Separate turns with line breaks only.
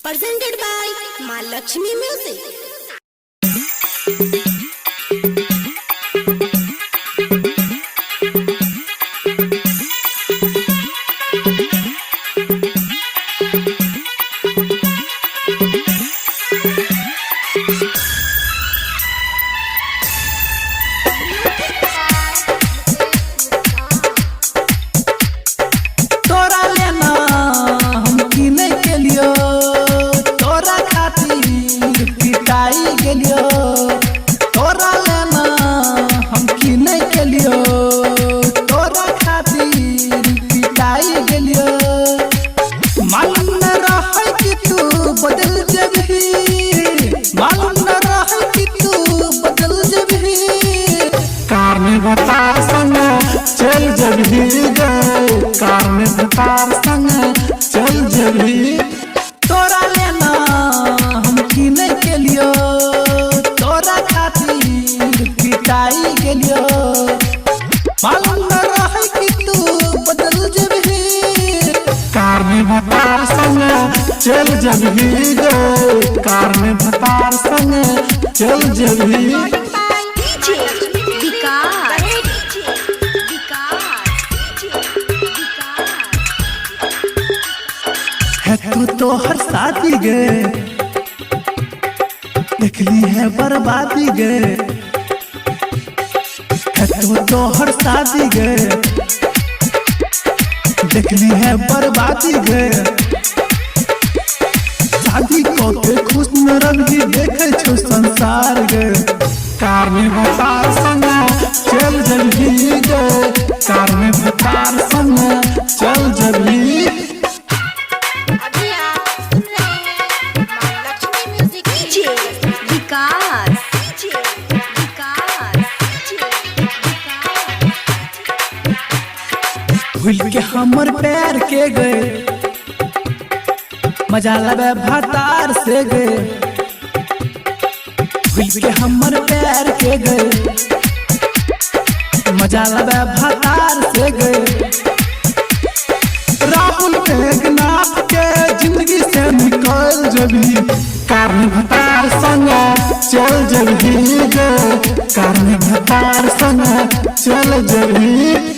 presented by Mahalakshmi Music.
तोरा लेना हम किने के लियो तोरा खातिर पिटाई गेलियो मालूम न रहे कि तू बदल जबही मालूम न रहे कि तू बदल जबही कार में बता संग चल जबही गए कार में बता संग चल जबही तोरा लेना हम किने के लियो पिटाई गेलियो मालूम न रहे कि तू बदल जबही कार में भतार संग चल जबही गए कार में भतार संग चल जबही है तू तो हर शादी गए देखली है बर्बादी गए तो हर शादी गए देखली है बर्बादी गए शादी को के खुश न रही देखे छो संसार गए कार में भतार संग चल जबही गए कार में भतार संग चल जबही भूल के हमर पैर के गए मजा लगे भतार से गए भूल के हमर पैर के गए मजा लगे भतार से गए राहुल मेघनाथ के जिंदगी से निकल जबही कार में भतार संग चल जबही गए कार में भतार संग चल जबही।